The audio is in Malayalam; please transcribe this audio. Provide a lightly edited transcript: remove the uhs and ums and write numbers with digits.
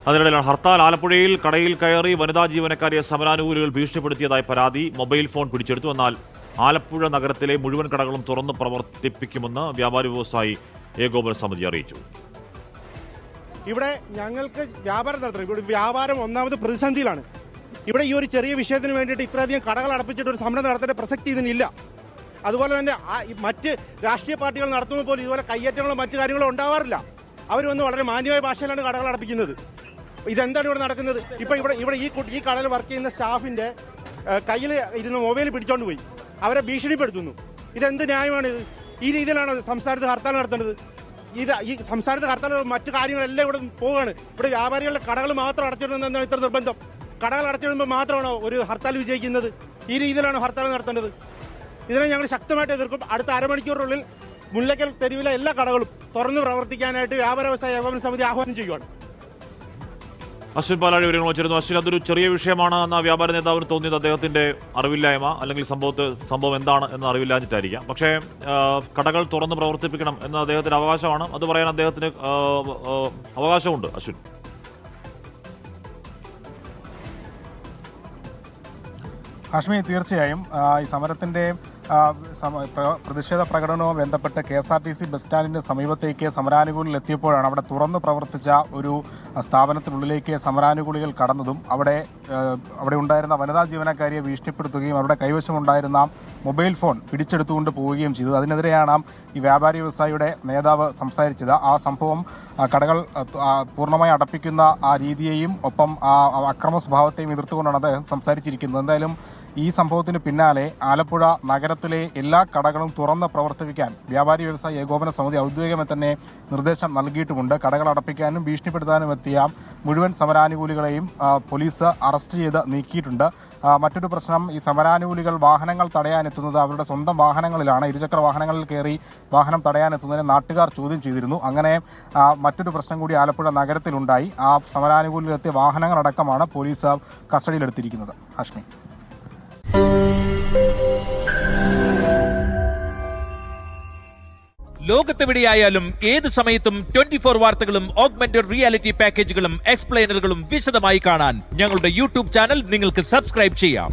അതിനിടയിലാണ് ഹർത്താൽ. ആലപ്പുഴയിൽ കടയിൽ കയറി വനിതാ ജീവനക്കാരെ സമരാനുകൂലികൾ ഭീഷണിപ്പെടുത്തിയതായി പരാതി. മൊബൈൽ ഫോൺ പിടിച്ചെടുത്തു. എന്നാൽ ആലപ്പുഴ നഗരത്തിലെ മുഴുവൻ കടകളും തുറന്ന് പ്രവർത്തിപ്പിക്കുമെന്ന് വ്യാപാരി വ്യവസായി ഏകോപന സമിതി അറിയിച്ചു. ഇവിടെ ഞങ്ങൾക്ക് വ്യാപാരം നടത്തണം. ഇവിടെ വ്യാപാരം ഒന്നാമത് പ്രതിസന്ധിയിലാണ്. ഇവിടെ ഈ ഒരു ചെറിയ വിഷയത്തിന് വേണ്ടിയിട്ട് ഇത്രയധികം കടകൾ അടപ്പിച്ചിട്ട് ഒരു സമരം നടത്തേണ്ട പ്രസക്തി ഇതിനില്ല. അതുപോലെ തന്നെ മറ്റ് രാഷ്ട്രീയ പാർട്ടികൾ നടത്തുമ്പോൾ പോലും ഇതുപോലെ കയ്യേറ്റങ്ങളോ മറ്റു കാര്യങ്ങളോ ഉണ്ടാവാറില്ല. അവർ വന്ന് വളരെ മാന്യമായ ഭാഷയിലാണ് കടകൾ അടപ്പിക്കുന്നത്. ഇതെന്താണ് ഇവിടെ നടക്കുന്നത്? ഇപ്പം ഇവിടെ ഈ കടയിൽ വർക്ക് ചെയ്യുന്ന സ്റ്റാഫിൻ്റെ കയ്യിൽ ഇരുന്ന് മൊബൈൽ പിടിച്ചോണ്ട് പോയി അവരെ ഭീഷണിപ്പെടുത്തുന്നു. ഇതെന്ത് ന്യായമാണിത്? ഈ രീതിയിലാണ് സംസ്ഥാനത്ത് ഹർത്താൽ നടത്തേണ്ടത്? ഈ സംസ്ഥാനത്ത് ഹർത്താൽ മറ്റു കാര്യങ്ങളെല്ലാം ഇവിടെ പോവുകയാണ്. ഇവിടെ വ്യാപാരികളുടെ കടകൾ മാത്രം അടച്ചിടുന്നതെന്നാണ് ഇത്ര നിർബന്ധം? കടകൾ അടച്ചിടുമ്പോൾ മാത്രമാണോ ഒരു ഹർത്താൽ വിജയിക്കുന്നത്? ഈ രീതിയിലാണ് ഹർത്താൽ നടത്തേണ്ടത്. ഇതിനെ ഞങ്ങൾ ശക്തമായിട്ട് എതിർക്കും. അടുത്ത അരമണിക്കൂറിനുള്ളിൽ മുല്ലക്കൽ തെരുവിലെ എല്ലാ കടകളും തുറന്നു പ്രവർത്തിക്കാനായിട്ട് വ്യാപാര വ്യവസായ ഏകോപന സമിതി ആഹ്വാനം ചെയ്യുകയാണ്. അശ്വിൻ പാലാഴി വിവരങ്ങൾ വച്ചിരുന്നു. അശ്വിൻ, അതൊരു ചെറിയ വിഷയമാണ് എന്ന വ്യാപാര നേതാവിന് തോന്നിയത് അദ്ദേഹത്തിന്റെ അറിവില്ലായ്മ, അല്ലെങ്കിൽ സംഭവം എന്താണ് എന്ന് അറിവില്ലാഞ്ഞിട്ടായിരിക്കാം. പക്ഷേ കടകൾ തുറന്ന് പ്രവർത്തിപ്പിക്കണം എന്ന അദ്ദേഹത്തിന്റെ അവകാശമാണ്. അത് പറയാൻ അദ്ദേഹത്തിന് അവകാശമുണ്ട്. അശ്വിൻ, ഹാഷ്മി, തീർച്ചയായും ഈ സമരത്തിൻ്റെ പ്രതിഷേധ പ്രകടനവുമായി ബന്ധപ്പെട്ട് KSRTC ബസ് സ്റ്റാൻഡിന് സമീപത്തേക്ക് സമരാനുകൂലികൾ എത്തിയപ്പോഴാണ് അവിടെ തുറന്ന് പ്രവർത്തിച്ച ഒരു സ്ഥാപനത്തിനുള്ളിലേക്ക് സമരാനുകൂലികൾ കടന്നതും അവിടെ ഉണ്ടായിരുന്ന വനിതാ ജീവനക്കാരിയെ ഭീഷണിപ്പെടുത്തുകയും അവരുടെ കൈവശമുണ്ടായിരുന്ന മൊബൈൽ ഫോൺ പിടിച്ചെടുത്തുകൊണ്ട് പോവുകയും ചെയ്തത്. അതിനെതിരെയാണ് ഈ വ്യാപാരി വ്യവസായിയുടെ നേതാവ് സംസാരിച്ചത്. ആ സംഭവം കടകൾ പൂർണ്ണമായി അടപ്പിക്കുന്ന ആ രീതിയെയും ഒപ്പം അക്രമ സ്വഭാവത്തെയും എതിർത്തുകൊണ്ടാണ് അദ്ദേഹം സംസാരിച്ചിരിക്കുന്നത്. എന്തായാലും ഈ സംഭവത്തിന് പിന്നാലെ ആലപ്പുഴ നഗരത്തിലെ എല്ലാ കടകളും തുറന്ന് പ്രവർത്തിപ്പിക്കാൻ വ്യാപാരി വ്യവസായി ഏകോപന സമിതി ഔദ്യോഗികമായി തന്നെ നിർദ്ദേശം നൽകിയിട്ടുമുണ്ട്. കടകൾ അടപ്പിക്കാനും ഭീഷണിപ്പെടുത്താനും എത്തിയ മുഴുവൻ സമരാനുകൂലികളെയും പോലീസ് അറസ്റ്റ് ചെയ്ത് നീക്കിയിട്ടുണ്ട്. മറ്റൊരു പ്രശ്നം, ഈ സമരാനുകൂലികൾ വാഹനങ്ങൾ തടയാനെത്തുന്നത് അവരുടെ സ്വന്തം വാഹനങ്ങളിലാണ്. ഇരുചക്ര വാഹനങ്ങളിൽ കയറി വാഹനം തടയാനെത്തുന്നതിനെ നാട്ടുകാർ ചോദ്യം ചെയ്തിരുന്നു. അങ്ങനെ മറ്റൊരു പ്രശ്നം കൂടി ആലപ്പുഴ നഗരത്തിലുണ്ടായി. ആ സമരാനുകൂലികളെത്തിയ വാഹനങ്ങളടക്കമാണ് പോലീസ് കസ്റ്റഡിയിലെടുത്തിരിക്കുന്നത്. ഹാഷ്മി. ലോകത്തെവിടെയായാലും ഏത് സമയത്തും 24 വാർത്തകളും ഓഗ്മെന്റഡ് റിയാലിറ്റി പാക്കേജുകളും എക്സ്പ്ലെയിനറുകളും വിശദമായി കാണാൻ ഞങ്ങളുടെ യൂട്യൂബ് ചാനൽ നിങ്ങൾക്ക് സബ്സ്ക്രൈബ് ചെയ്യാം.